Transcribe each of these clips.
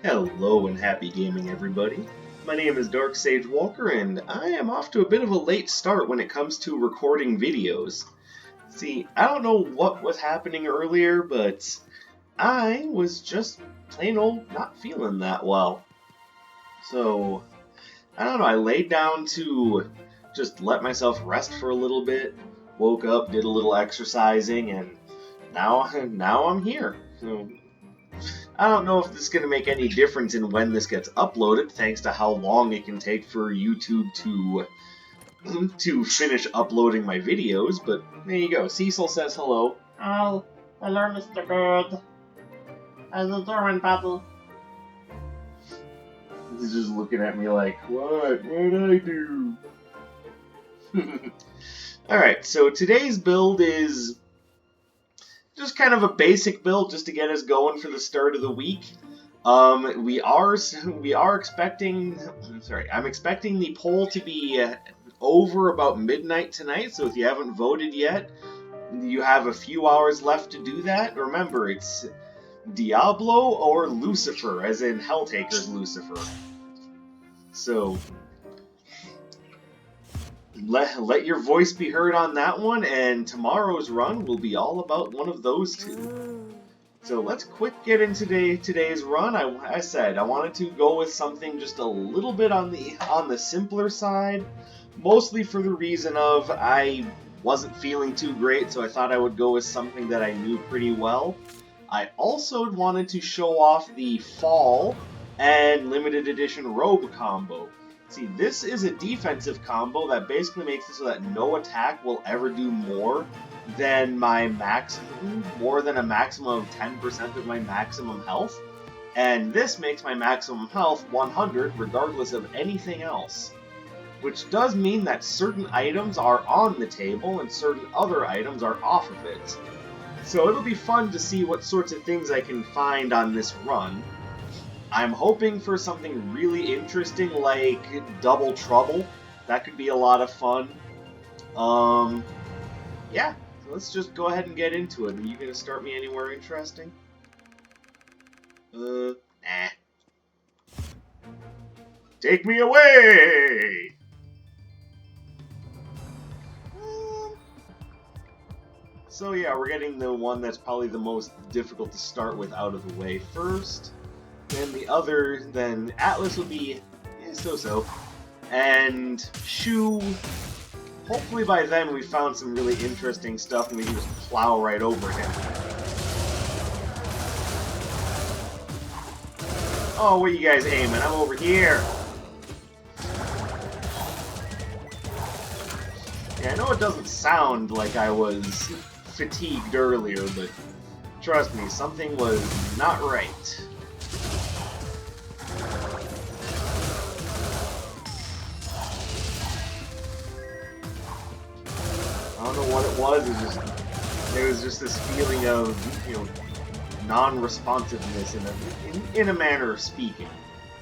Hello and happy gaming, everybody. My name is Dark Sage Walker, and I am off to a bit of a late start when it comes to recording videos. See, I don't know what was happening earlier, but I was just plain old not feeling that well. So, I don't know, I laid down to just let myself rest for a little bit, woke up, did a little exercising, and now I'm here. So, I don't know if this is going to make any difference in when this gets uploaded, thanks to how long it can take for YouTube to finish uploading my videos, but there you go. Cecil says hello. Oh, hello, Mr. Bird. How's it doing, buddy? He's just looking at me like, what? What'd I do? Alright, so today's build is just kind of a basic build just to get us going for the start of the week. We are expecting, I'm expecting the poll to be over about midnight tonight, so if you haven't voted yet, you have a few hours left to do that. Remember, it's Diablo or Lucifer, as in Helltaker's Lucifer. So, let your voice be heard on that one, and tomorrow's run will be all about one of those two. So let's quick get into today's run. I said I wanted to go with something just a little bit on the simpler side, mostly for the reason of I wasn't feeling too great, so I thought I would go with something that I knew pretty well. I also wanted to show off the Fall and Limited Edition Robe combo. See, this is a defensive combo that basically makes it so that no attack will ever do more than a maximum of 10% of my maximum health. And this makes my maximum health 100 regardless of anything else. Which does mean that certain items are on the table and certain other items are off of it. So it'll be fun to see what sorts of things I can find on this run. I'm hoping for something really interesting like Double Trouble. That could be a lot of fun. Yeah, so let's just go ahead and get into it. Are you gonna start me anywhere interesting? Nah. Take me away! So yeah, we're getting the one that's probably the most difficult to start with out of the way first. Then Atlas will be so-so. And Shu, hopefully by then we found some really interesting stuff and we can just plow right over him. Oh, where you guys aiming? I'm over here. Yeah, I know it doesn't sound like I was fatigued earlier, but trust me, something was not right. I don't know what it was. There was just this feeling of, non-responsiveness in a manner of speaking.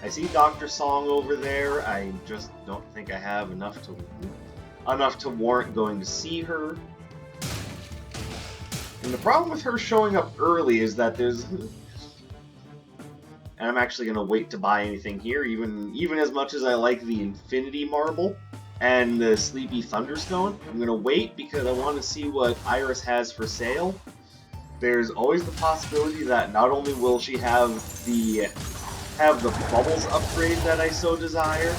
I see Dr. Song over there. I just don't think I have enough to warrant going to see her. And the problem with her showing up early is that and I'm actually gonna wait to buy anything here, even as much as I like the Infinity Marble and the Sleepy Thunderstone. I'm going to wait because I want to see what Iris has for sale. There's always the possibility that not only will she have the bubbles upgrade that I so desire,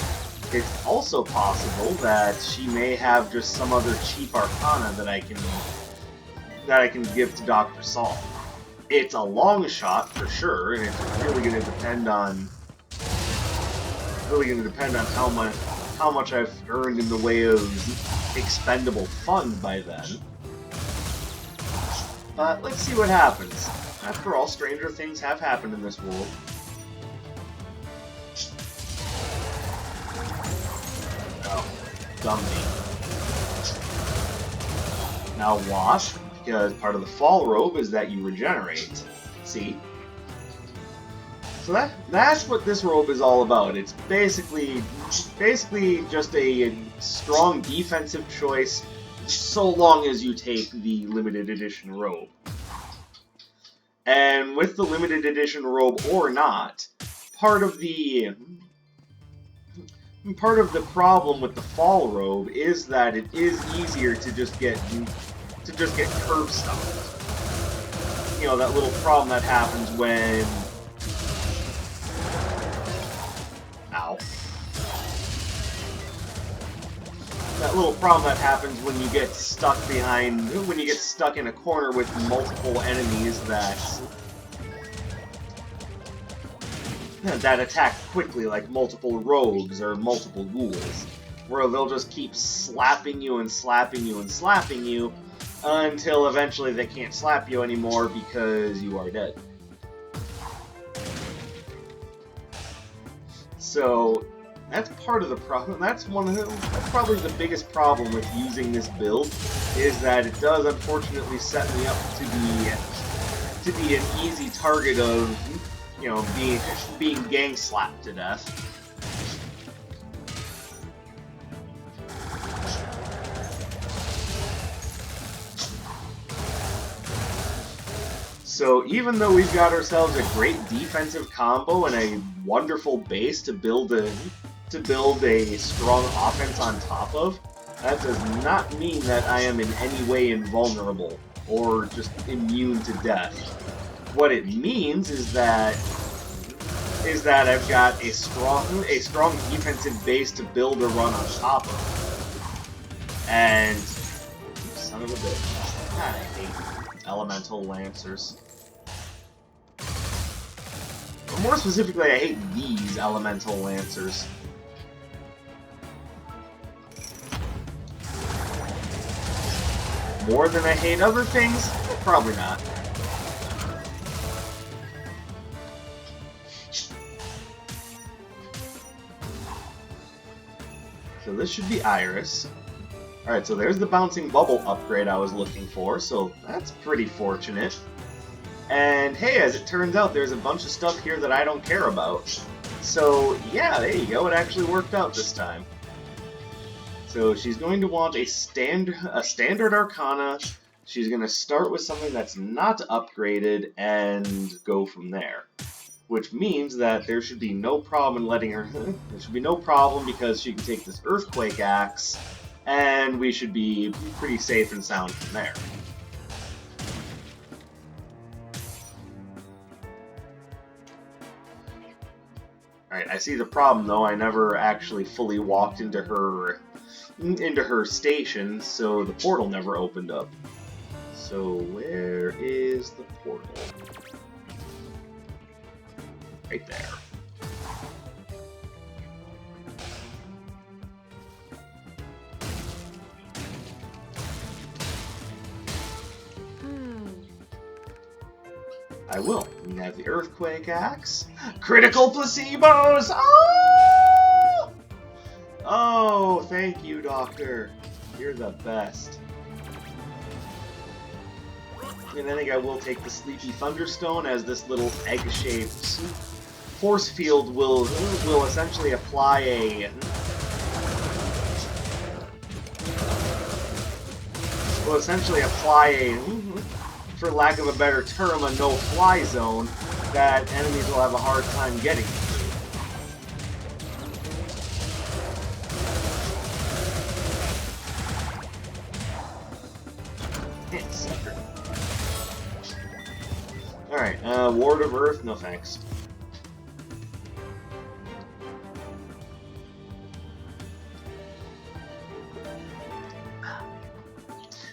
it's also possible that she may have just some other cheap arcana that I can give to Dr. Saul. It's a long shot for sure, and it's really going to depend on how much I've earned in the way of expendable fund by then. But let's see what happens. After all, stranger things have happened in this world. Oh, dumb me. Now wash, because part of the Fall Robe is that you regenerate. See? So that's what this robe is all about. It's basically just a strong defensive choice, so long as you take the limited edition robe. And with the limited edition robe or not, part of the problem with the Fall Robe is that it is easier to just get curb stomped. You know, that little problem that happens when... Ow. That little problem that happens when you get stuck in a corner with multiple enemies that attack quickly, like multiple rogues or multiple ghouls, where they'll just keep slapping you and slapping you and slapping you until eventually they can't slap you anymore because you are dead. So that's part of the problem. That's probably the biggest problem with using this build, is that it does unfortunately set me up to be an easy target of, you know, being gang slapped to death. So even though we've got ourselves a great defensive combo and a wonderful base to build a strong offense on top of, that does not mean that I am in any way invulnerable or just immune to death. What it means is that I've got a strong defensive base to build a run on top of. And son of a bitch. God, I hate elemental lancers. Or more specifically, I hate these elemental lancers. More than I hate other things? Probably not. So this should be Iris. Alright, so there's the bouncing bubble upgrade I was looking for, so that's pretty fortunate. And hey, as it turns out, there's a bunch of stuff here that I don't care about. So yeah, there you go, it actually worked out this time. So she's going to want a standard Arcana. She's going to start with something that's not upgraded and go from there. Which means that there should be no problem in letting her... There should be no problem because she can take this Earthquake Axe, and we should be pretty safe and sound from there. Alright, I see the problem though. I never actually fully walked into her station, so the portal never opened up. So where is the portal? Right there. I will. We have the Earthquake Axe. Critical placebos! Oh! Oh, thank you, Doctor. You're the best. And I think I will take the Sleepy Thunderstone, as this little egg-shaped force field will essentially apply a... for lack of a better term, a no-fly zone that enemies will have a hard time getting to. Alright, Ward of Earth, no thanks.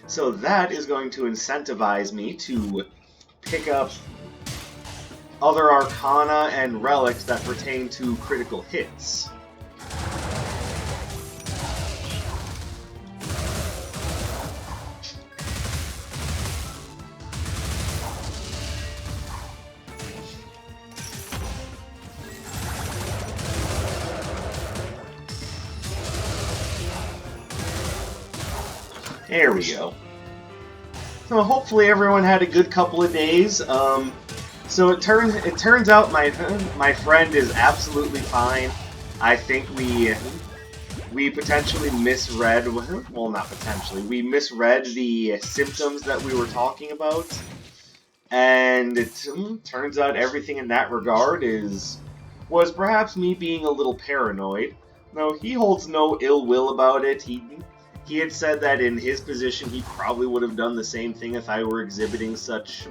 So that is going to incentivize me to pick up other Arcana and Relics that pertain to critical hits. There we go. So hopefully everyone had a good couple of days. So it turns out my friend is absolutely fine. I think we potentially misread, well, not potentially, we misread the symptoms that we were talking about, and it turns out everything in that regard is was perhaps me being a little paranoid. No, he holds no ill will about it. He had said that in his position he probably would have done the same thing if I were exhibiting such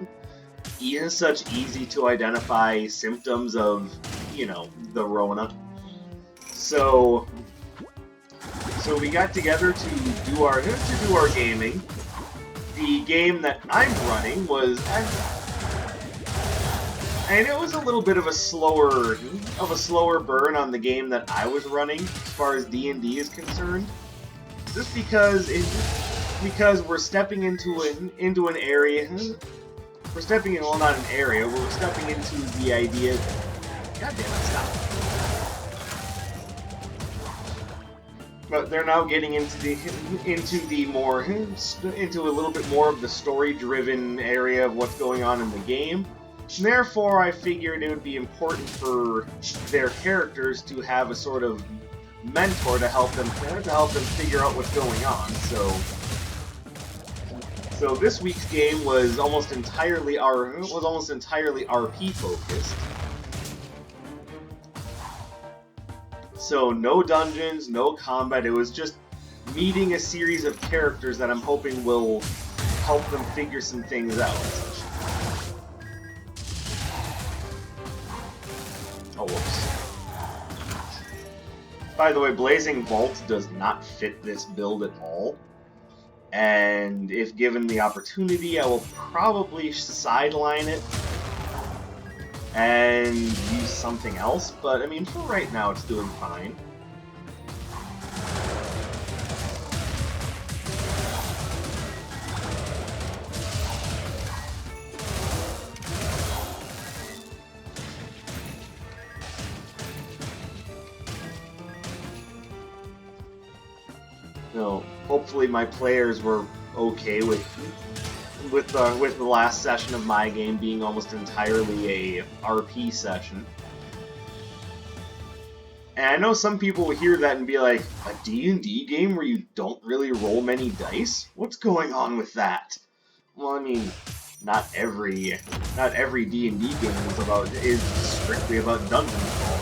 easy to identify symptoms of, you know, the Rona. So we got together to do our gaming. The game that I'm running was, and it was a little bit of a slower burn on the game that I was running as far as D&D is concerned. Just because we're stepping into an area. We're stepping in, well, not an area. We're stepping into the idea. God damn it! Stop. But they're now getting into a little bit more of the story-driven area of what's going on in the game. And therefore, I figured it would be important for their characters to have a sort of mentor to help them figure out what's going on. So this week's game was almost entirely RP focused. So no dungeons, no combat. It was just meeting a series of characters that I'm hoping will help them figure some things out. Oh, whoops. By the way, Blazing Vault does not fit this build at all. And if given the opportunity, I will probably sideline it and use something else. But, I mean, for right now, it's doing fine. So, hopefully my players were okay with the last session of my game being almost entirely a RP session. And I know some people will hear that and be like, a D&D game where you don't really roll many dice? What's going on with that? Well, I mean, not every D&D game is strictly about dungeon crawl.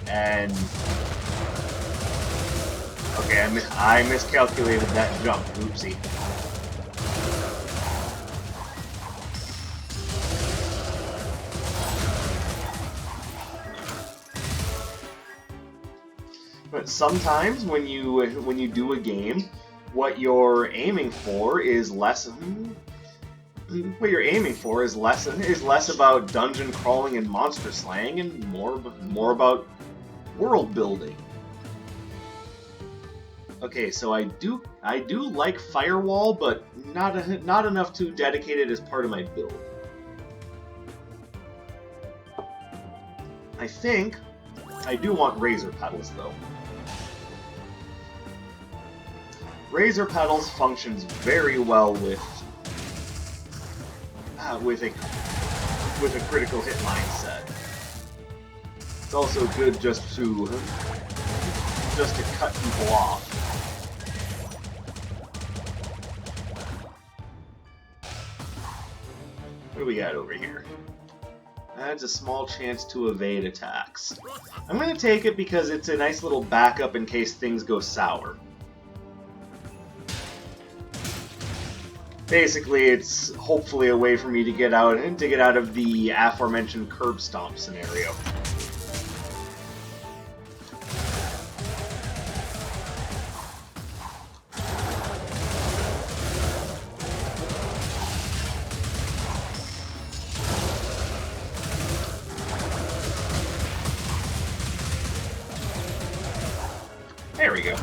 And okay, I miscalculated that jump. Oopsie. But sometimes when you do a game, what you're aiming for is less about dungeon crawling and monster slaying and more about world building. Okay, so I do like Firewall, but not enough to dedicate it as part of my build. I think I do want Razor Petals though. Razor Petals functions very well with a critical hit mindset. It's also good just to cut people off. What do we got over here? Adds a small chance to evade attacks. I'm going to take it because it's a nice little backup in case things go sour. Basically, it's hopefully a way for me to get out of the aforementioned curb stomp scenario. There we go.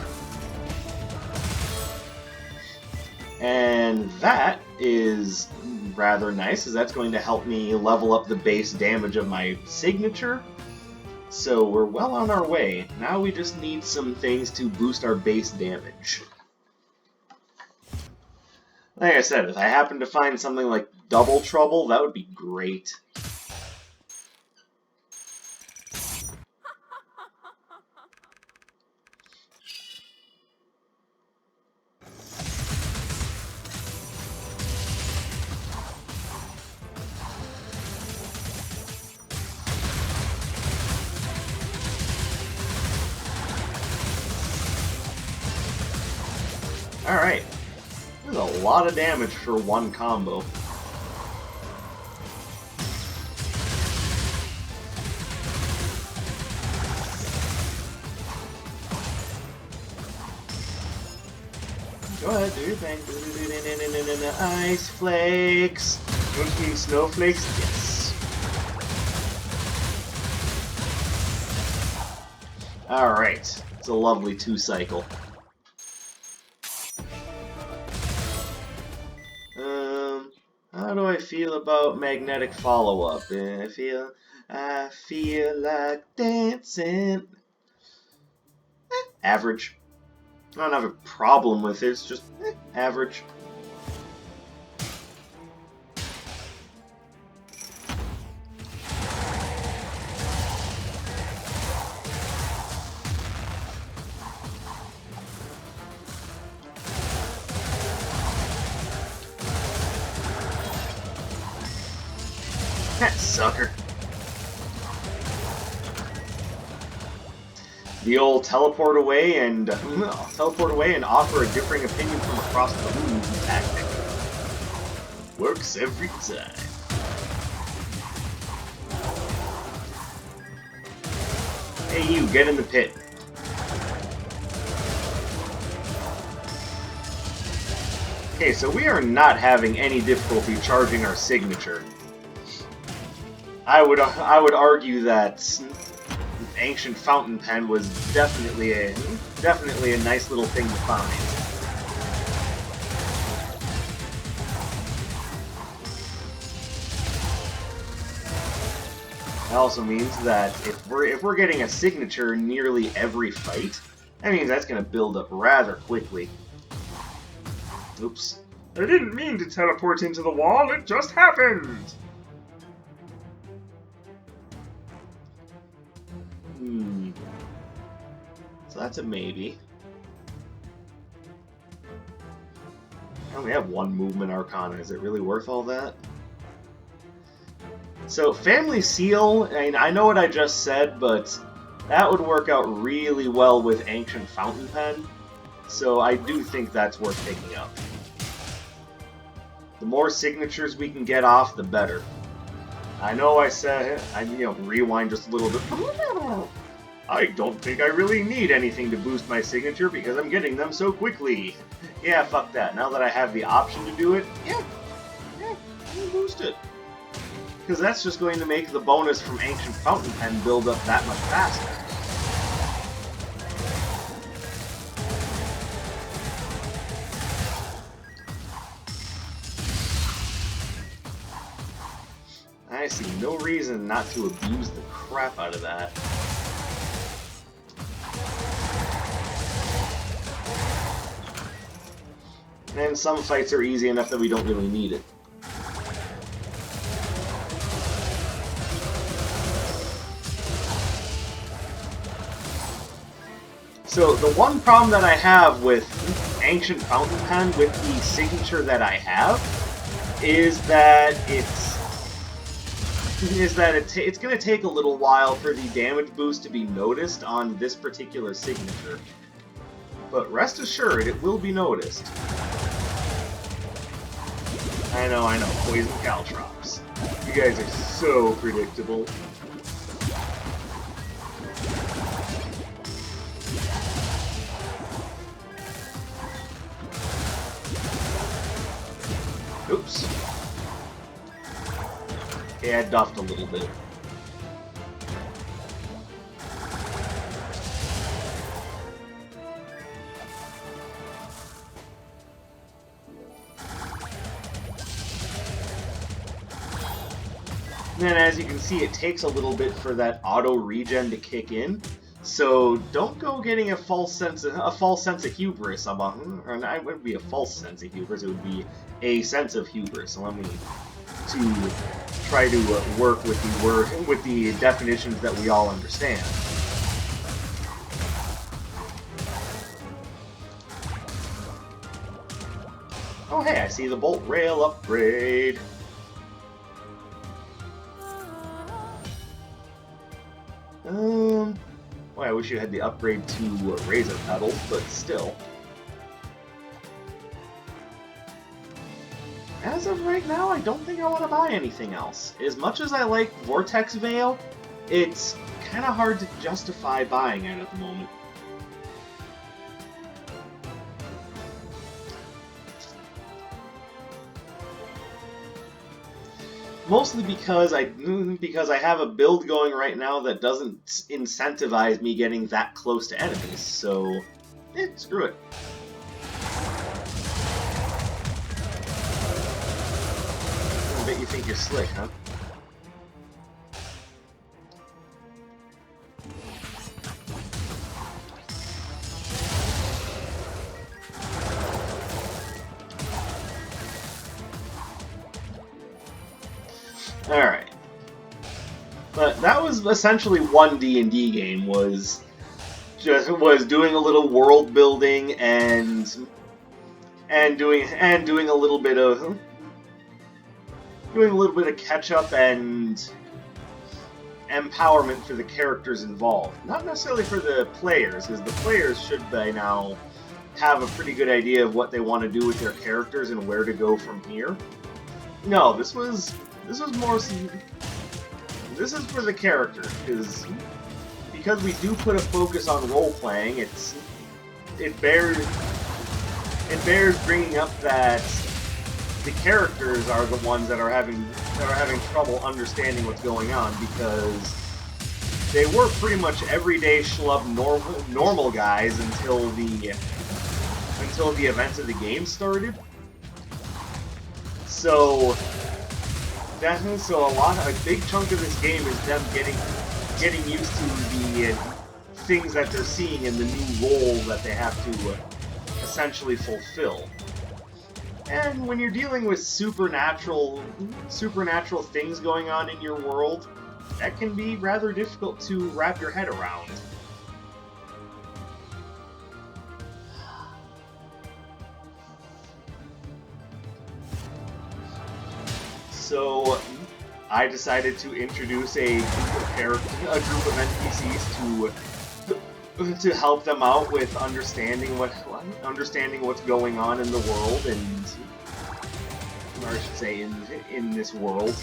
And that is rather nice, as that's going to help me level up the base damage of my signature. So we're well on our way. Now we just need some things to boost our base damage. Like I said, if I happen to find something like Double Trouble, that would be great. Alright. There's a lot of damage for one combo. Go ahead, do your thing. Ice flakes. Don't you mean snowflakes? Yes. Alright. It's a lovely 2-cycle. How do I feel about magnetic follow-up? I feel like dancing. Average. I don't have a problem with it, it's just average. That sucker. The old teleport away and offer a differing opinion from across the room tactic. Works every time. Hey you, get in the pit. Okay, so we are not having any difficulty charging our signature. I would argue that Ancient Fountain Pen was definitely a nice little thing to find. That also means that if we're getting a signature nearly every fight, that means that's going to build up rather quickly. Oops. I didn't mean to teleport into the wall, it just happened! So that's a maybe. I only have one movement arcana. Is it really worth all that? So, Family Seal, I mean, I know what I just said, but that would work out really well with Ancient Fountain Pen. So I do think that's worth picking up. The more signatures we can get off, the better. I know I said, rewind just a little bit. I don't think I really need anything to boost my signature because I'm getting them so quickly. Yeah, fuck that. Now that I have the option to do it, yeah, I'll boost it. Because that's just going to make the bonus from Ancient Fountain Pen build up that much faster. I see no reason not to abuse the crap out of that. And some fights are easy enough that we don't really need it. So the one problem that I have with Ancient Fountain Pen, with the signature that I have, is that it's going to take a little while for the damage boost to be noticed on this particular signature. But rest assured, it will be noticed. I know, Poison Caltrops. You guys are so predictable. Oops. Okay, I duffed a little bit. And as you can see, it takes a little bit for that auto regen to kick in. So don't go getting a false sense of hubris about, or it wouldn't be a false sense of hubris. It would be a sense of hubris. Allow me to try to work with the definitions that we all understand. Oh hey, I see the bolt rail upgrade. Well, I wish you had the upgrade to Razor Pedal, but still. as of right now, I don't think I want to buy anything else. As much as I like Vortex Veil, it's kind of hard to justify buying it at the moment. Mostly because I have a build going right now that doesn't incentivize me getting that close to enemies, so screw it. I bet you think you're slick, huh? Alright. But that was essentially one D&D game, was doing a little world building and doing a little bit of catch up and empowerment for the characters involved. Not necessarily for the players, because the players should by now have a pretty good idea of what they want to do with their characters and where to go from here. No, this was more. This is for the character, because we do put a focus on role playing. It bears bringing up that the characters are the ones that are having trouble understanding what's going on, because they were pretty much everyday schlub normal guys until the events of the game started. So a big chunk of this game is them getting used to the things that they're seeing in the new role that they have to essentially fulfill. And when you're dealing with supernatural things going on in your world, that can be rather difficult to wrap your head around. So I decided to introduce a group of NPCs to help them out with understanding what's going on in the world, or I should say in this world,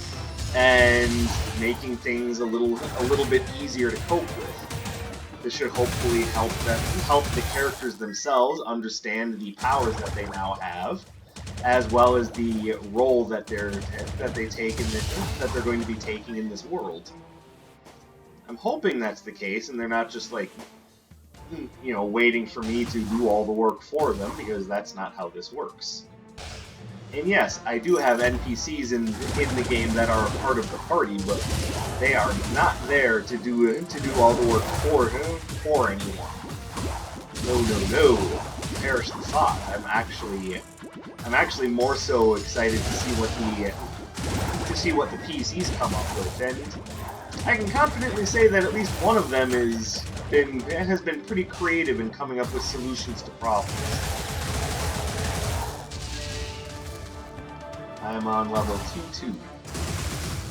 and making things a little bit easier to cope with. This should hopefully help the characters themselves understand the powers that they now have, as well as the role that they're going to be taking in this world. I'm hoping that's the case, and they're not just like, waiting for me to do all the work for them, because that's not how this works. And yes, I do have NPCs in the game that are a part of the party, but they are not there to do all the work for anyone. No. Perish the thought. I'm actually more so excited to see what the PCs come up with, and I can confidently say that at least one of them has been pretty creative in coming up with solutions to problems. I'm on level 2-2.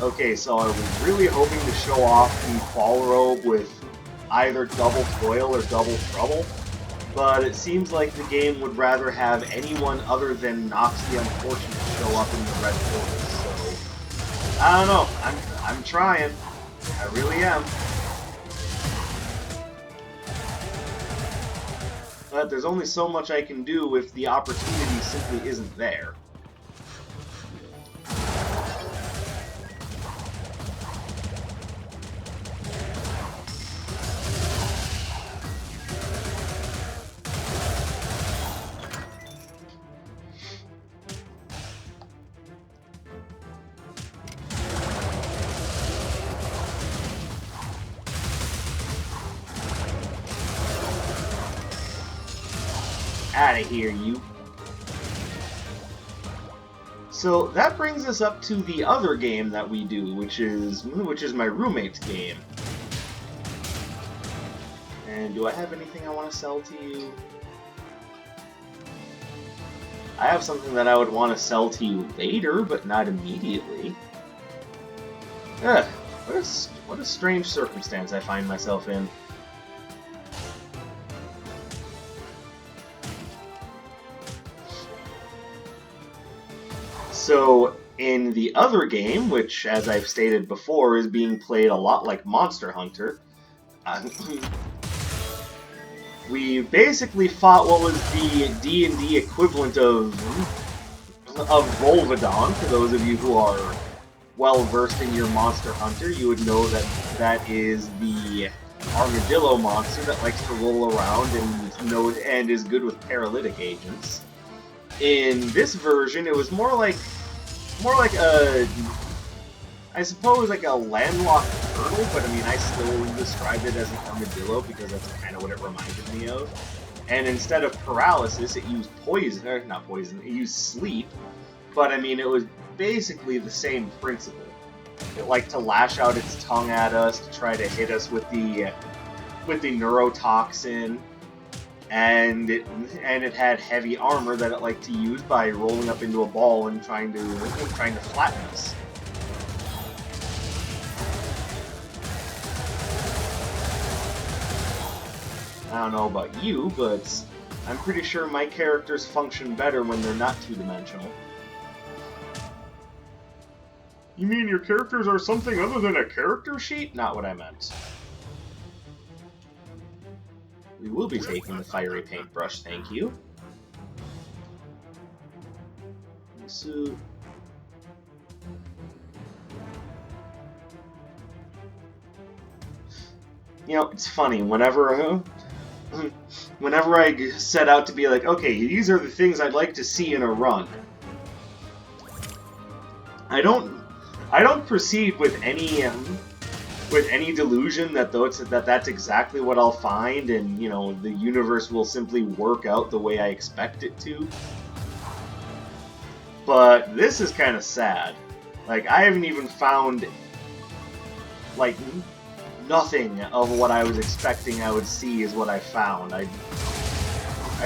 Okay, so I was really hoping to show off the Fall Robe with either Double Toil or Double Trouble, but it seems like the game would rather have anyone other than Nox the Unfortunate show up in the red portal, so I don't know. I'm trying. I really am. But there's only so much I can do if the opportunity simply isn't there. Outta here, you. So that brings us up to the other game that we do, which is my roommate's game. And do I have anything I want to sell to you? I have something that I would want to sell to you later, but not immediately. Ugh, what a strange circumstance I find myself in. So in the other game, which, as I've stated before, is being played a lot like Monster Hunter, we basically fought what was the D&D equivalent of Volvidon. For those of you who are well versed in your Monster Hunter, you would know that that is the armadillo monster that likes to roll around and is good with paralytic agents. In this version, it was more like a, I suppose, like a landlocked turtle, but I mean, I still described it as an armadillo because that's kind of what it reminded me of. And instead of paralysis, it used poison, or not poison, it used sleep, but I mean, it was basically the same principle. It liked to lash out its tongue at us to try to hit us with the neurotoxin, and it had heavy armor that it liked to use by rolling up into a ball and trying to flatten us. I don't know about you, but I'm pretty sure my characters function better when they're not two-dimensional. You mean your characters are something other than a character sheet? Not what I meant. We will be taking the fiery paintbrush, thank you. So... You know, it's funny, whenever I set out to be like, okay, these are the things I'd like to see in a run, I don't proceed with any delusion that that's exactly what I'll find, and you know, the universe will simply work out the way I expect it to. But this is kind of sad. Like, I haven't even found, like, nothing of what I was expecting I would see is what I found. I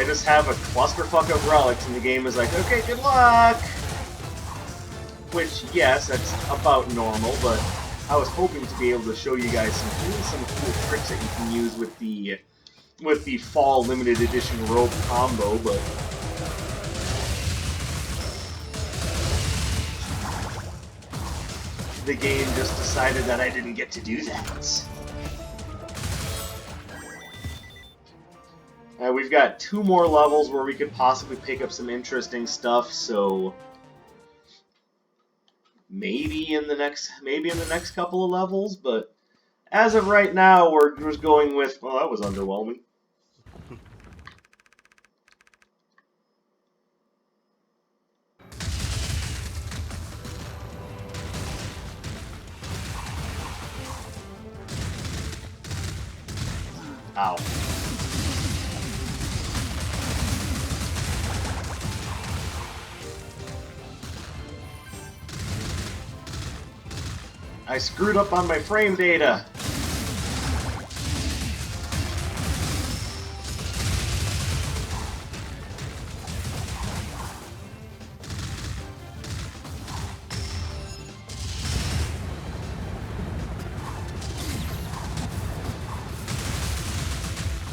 just have a clusterfuck of relics, and the game is like, okay, good luck! Which, yes, that's about normal, but I was hoping to be able to show you guys some cool tricks that you can use with the Fall Limited Edition Robe combo, but... the game just decided that I didn't get to do that. We've got 2 more levels where we could possibly pick up some interesting stuff, so maybe in the next couple of levels, but as of right now, we're just going with, well, that was underwhelming. Ow. I screwed up on my frame data.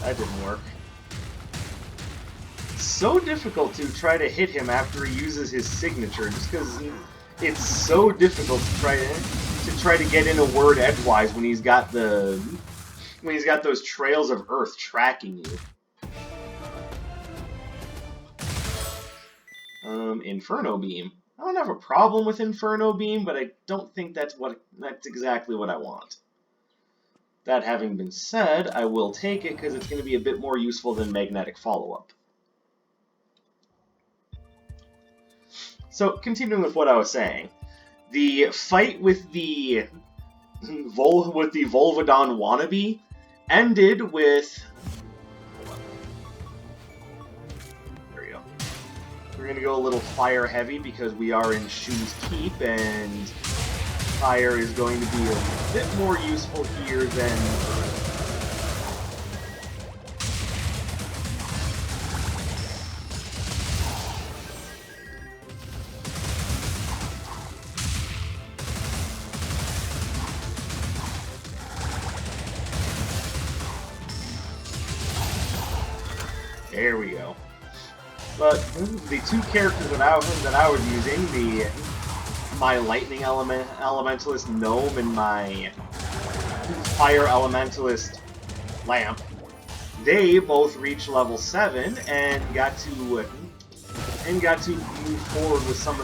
That didn't work. It's so difficult to try to hit him after he uses his signature, just because it's so difficult to try to get in a word edgewise when he's got those trails of earth tracking you. Inferno Beam. I don't have a problem with Inferno Beam, but I don't think that's exactly what I want. That having been said, I will take it because it's going to be a bit more useful than Magnetic Follow-Up. So, continuing with what I was saying, the fight with the Volvidon wannabe ended with... There we go. We're going to go a little fire heavy because we are in Shu's Keep, and fire is going to be a bit more useful here than... There we go. But the two characters that I was using, my Lightning Elementalist Gnome and my Fire Elementalist Lamp, they both reached level 7 and got to move forward with some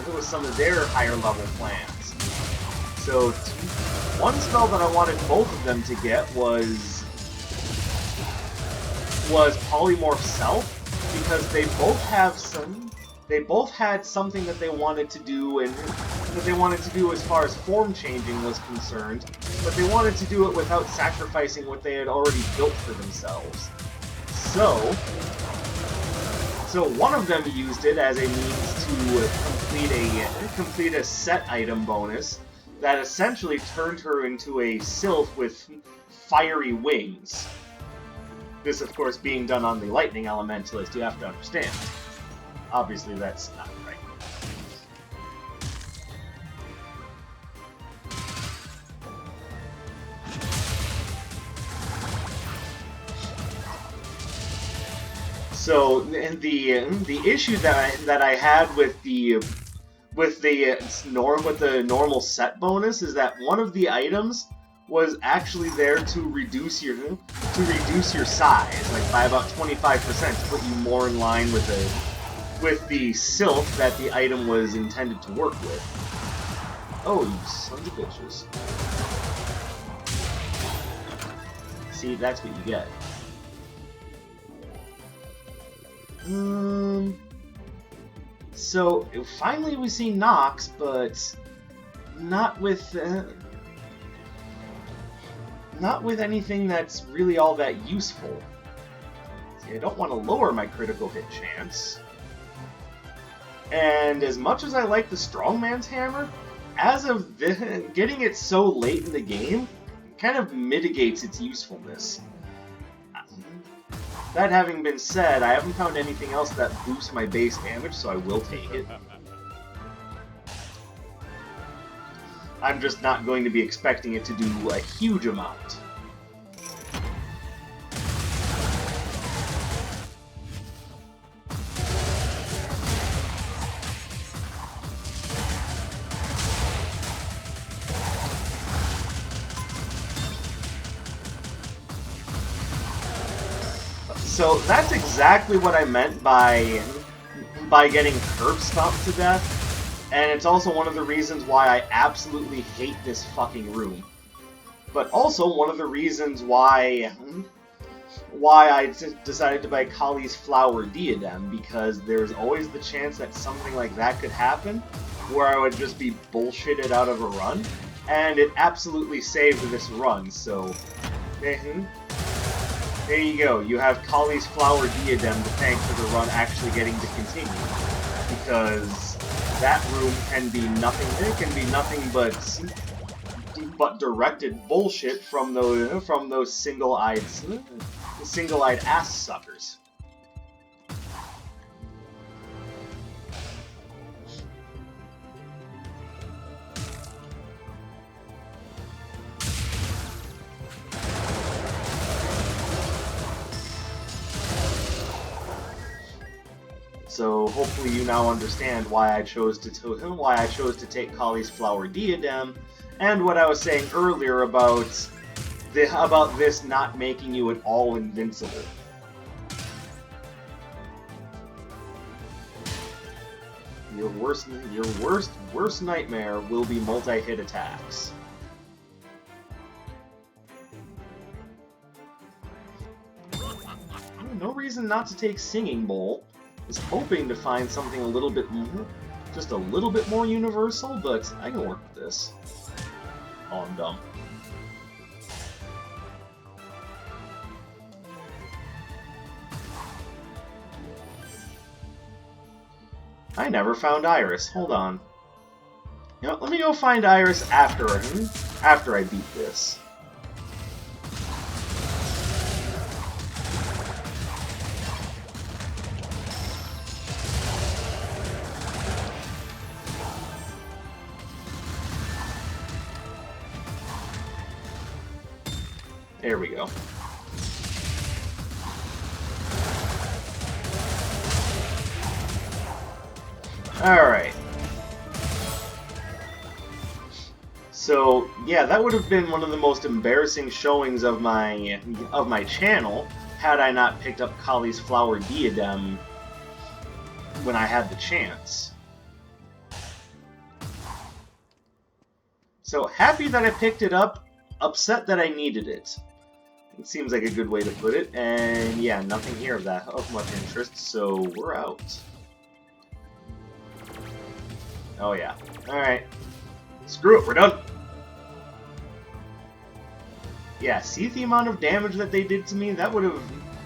of their higher level plans. So one spell that I wanted both of them to get was Polymorph Self, because they both had something that they wanted to do, and that they wanted to do as far as form changing was concerned, but they wanted to do it without sacrificing what they had already built for themselves. So one of them used it as a means to complete a set item bonus that essentially turned her into a sylph with fiery wings. This, of course, being done on the Lightning Elementalist, you have to understand. Obviously, that's not right. So, and the issue that I had with the normal set bonus is that one of the items was actually there to reduce your size, like by about 25%, to put you more in line with the sylph that the item was intended to work with. Oh, you sons of bitches! See, that's what you get. So finally we see Nox, but not with anything that's really all that useful. See, I don't want to lower my critical hit chance. And as much as I like the Strongman's Hammer, as of getting it so late in the game, it kind of mitigates its usefulness. That having been said, I haven't found anything else that boosts my base damage, so I will take it. I'm just not going to be expecting it to do a huge amount. So that's exactly what I meant by getting curb stomped to death, and it's also one of the reasons why I absolutely hate this fucking room. But also one of the reasons why I decided to buy Kali's Flower Diadem, because there's always the chance that something like that could happen, where I would just be bullshitted out of a run, and it absolutely saved this run, so... There you go, you have Kali's Flower Diadem to thank for the run actually getting to continue. Because that room can be nothing, it can be nothing but directed bullshit from those single-eyed ass suckers. So hopefully you now understand why I chose to take Kali's Flower Diadem, and what I was saying earlier about this not making you at all invincible. Your worst nightmare will be multi-hit attacks. No reason not to take Singing Bowl. I was hoping to find something just a little bit more universal, but I can work with this. Oh, I'm dumb. I never found Iris. Hold on. You know, let me go find Iris after I beat this. There we go. Alright. So, yeah, that would have been one of the most embarrassing showings of my channel had I not picked up Kali's Flower Diadem when I had the chance. So, happy that I picked it up, upset that I needed it. It seems like a good way to put it, and yeah, nothing here of much interest, so we're out. Oh yeah. Alright. Screw it, we're done! Yeah, see the amount of damage that they did to me? That would have...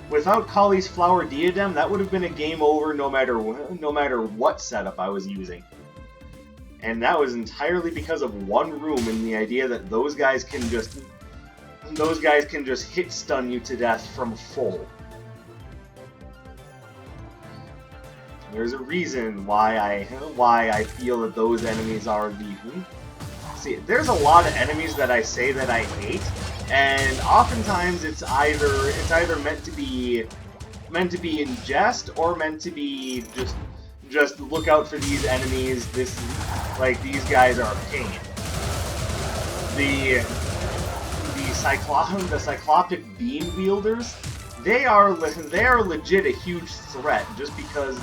Without Kali's Flower Diadem, that would have been a game over no matter what setup I was using. And that was entirely because of one room and the idea that those guys can just hit stun you to death from full. There's a reason why I feel that those enemies are the... See, there's a lot of enemies that I say that I hate, and oftentimes it's either meant to be in jest or meant to be just look out for these enemies. These guys are a pain. The cyclopic beam wielders, they are legit a huge threat just because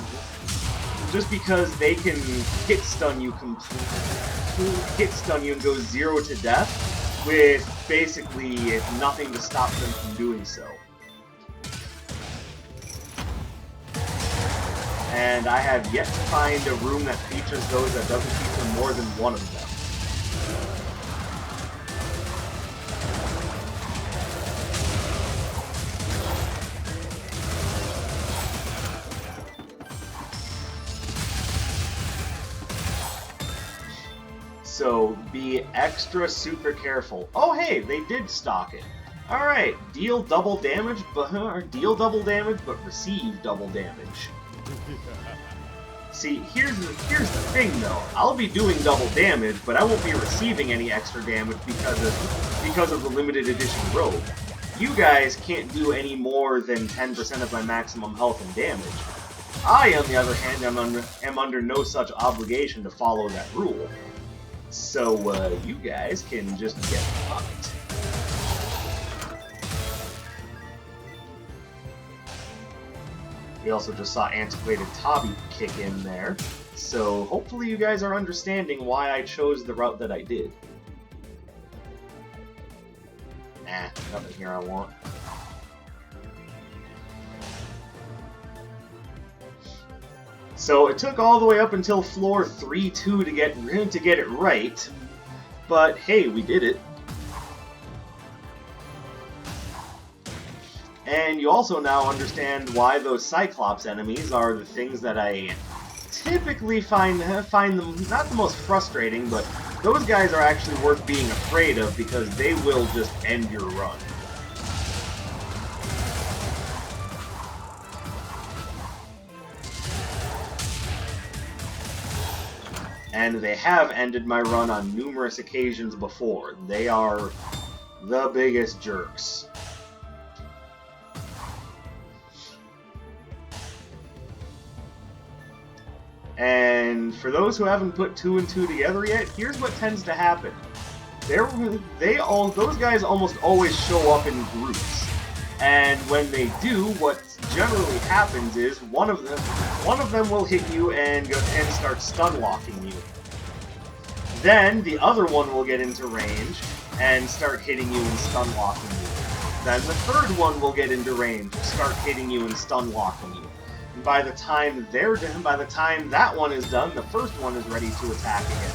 they can hit stun you and go 0 to death with basically nothing to stop them from doing so. And I have yet to find a room that features those that doesn't feature more than one of them. So be extra super careful. Oh hey, they did stock it. Alright, deal double damage, but receive double damage. See, here's the thing though. I'll be doing double damage, but I won't be receiving any extra damage because of the limited edition robe. You guys can't do any more than 10% of my maximum health and damage. I, on the other hand, am under no such obligation to follow that rule. So, you guys can just get fucked. We also just saw Antiquated Tabi kick in there, so hopefully you guys are understanding why I chose the route that I did. Nah, nothing here I want. So it took all the way up until floor 3-2 to get it right, but hey, we did it. And you also now understand why those Cyclops enemies are the things that I typically find them not the most frustrating, but those guys are actually worth being afraid of because they will just end your run. And they have ended my run on numerous occasions before. They are the biggest jerks. And for those who haven't put 2 and 2 together yet, here's what tends to happen. Those guys almost always show up in groups. And when they do, what generally happens is one of them will hit you and start stun locking you. Then the other one will get into range and start hitting you and stun locking you. Then the third one will get into range, start hitting you and stun locking you. And by the time that one is done, the first one is ready to attack again.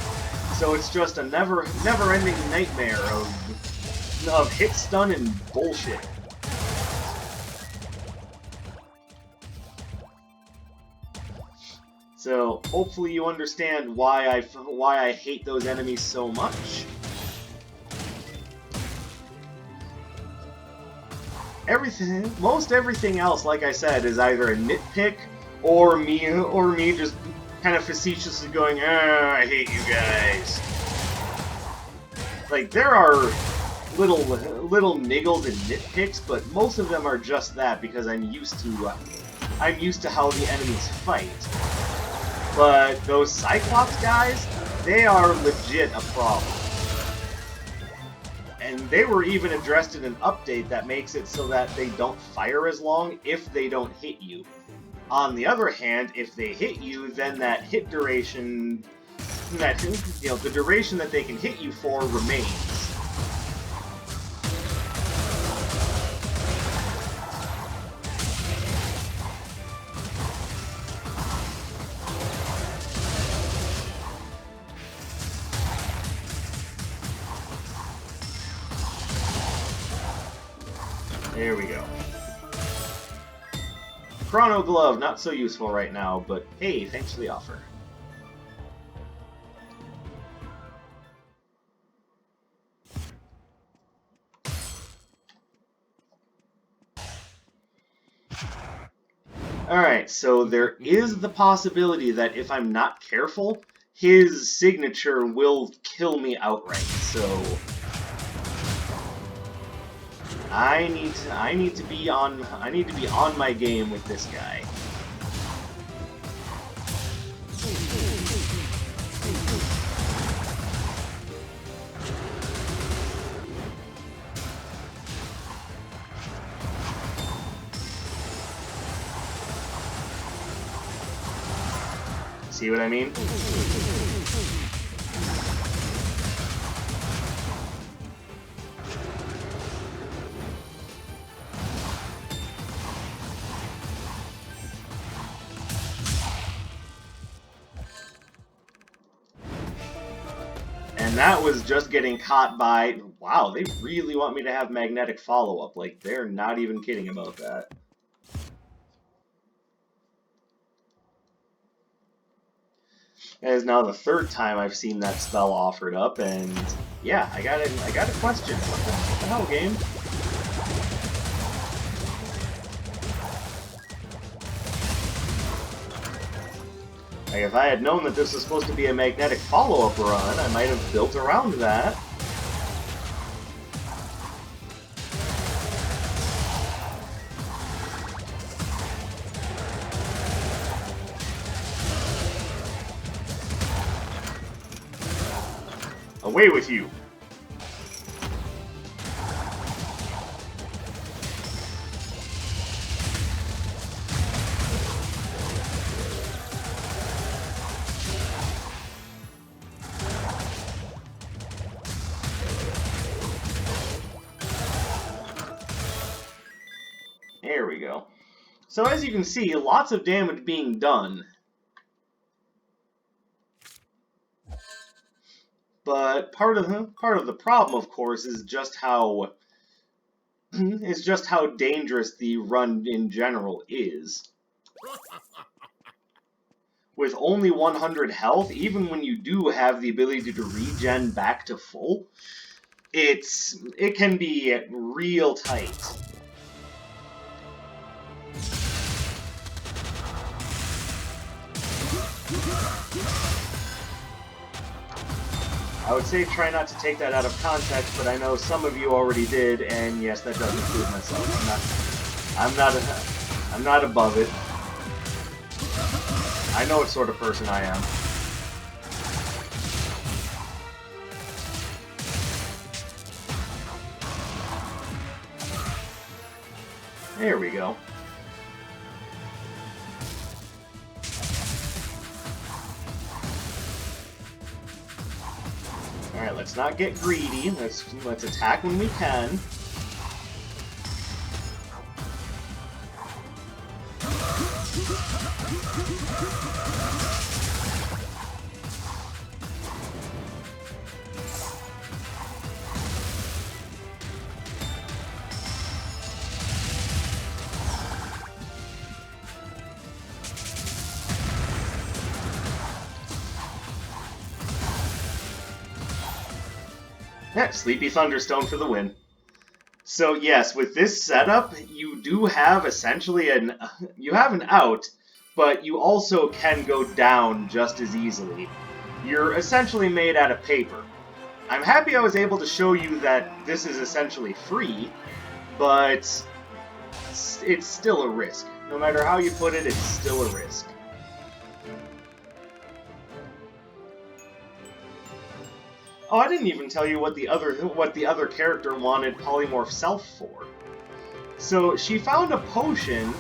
So it's just a never-ending nightmare of hit stun and bullshit. So hopefully you understand why I hate those enemies so much. Most everything else, like I said, is either a nitpick or me just kind of facetiously going, I hate you guys. Like, there are little niggles and nitpicks, but most of them are just that because I'm used to how the enemies fight. But those Cyclops guys, they are legit a problem. And they were even addressed in an update that makes it so that they don't fire as long if they don't hit you. On the other hand, if they hit you, then that hit duration, the duration that they can hit you for remains. There we go. Chrono Glove, not so useful right now, but hey, thanks for the offer. Alright, so there is the possibility that if I'm not careful, his signature will kill me outright, so I need to be on my game with this guy. See what I mean? And that was just getting caught by... Wow, they really want me to have magnetic follow-up. Like, they're not even kidding about that. That is now the third time I've seen that spell offered up, and yeah, I got a question. What the hell, game? Like, if I had known that this was supposed to be a magnetic follow-up run, I might have built around that. Away with you! There we go. So as you can see, lots of damage being done. But part of the problem, of course, is just how dangerous the run in general is. With only 100 health, even when you do have the ability to regen back to full, it can be real tight. I would say try not to take that out of context, but I know some of you already did, and yes, that does include myself. I'm not above it. I know what sort of person I am. There we go. Alright, let's not get greedy. Let's attack when we can. Yeah, Sleepy Thunderstone for the win. So yes, with this setup, you do have essentially an out, but you also can go down just as easily. You're essentially made out of paper. I'm happy I was able to show you that this is essentially free, but it's still a risk. No matter how you put it, it's still a risk. Oh, I didn't even tell you what the other character wanted Polymorph Self for. So she found a potion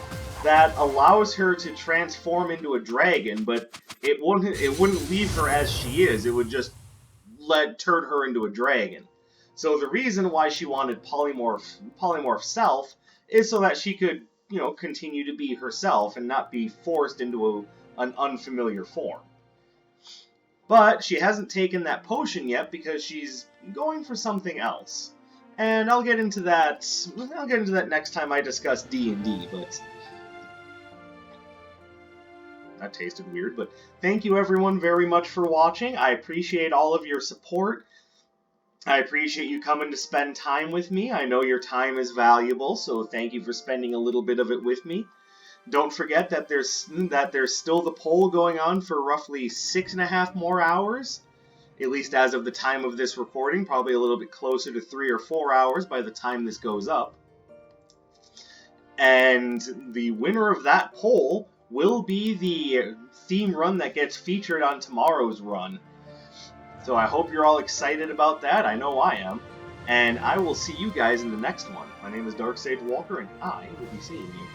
that allows her to transform into a dragon, but it wouldn't leave her as she is. It would just turn her into a dragon. So the reason why she wanted Polymorph Self is so that she could, continue to be herself and not be forced into an unfamiliar form. But she hasn't taken that potion yet because she's going for something else. And I'll get into that next time I discuss D&D, but that tasted weird. But thank you everyone very much for watching. I appreciate all of your support. I appreciate you coming to spend time with me. I know your time is valuable, so thank you for spending a little bit of it with me. Don't forget that there's still the poll going on for roughly 6.5 more hours, at least as of the time of this recording, probably a little bit closer to 3 or 4 hours by the time this goes up. And the winner of that poll will be the theme run that gets featured on tomorrow's run. So I hope you're all excited about that. I know I am. And I will see you guys in the next one. My name is Dark Sage Walker, and I will be seeing you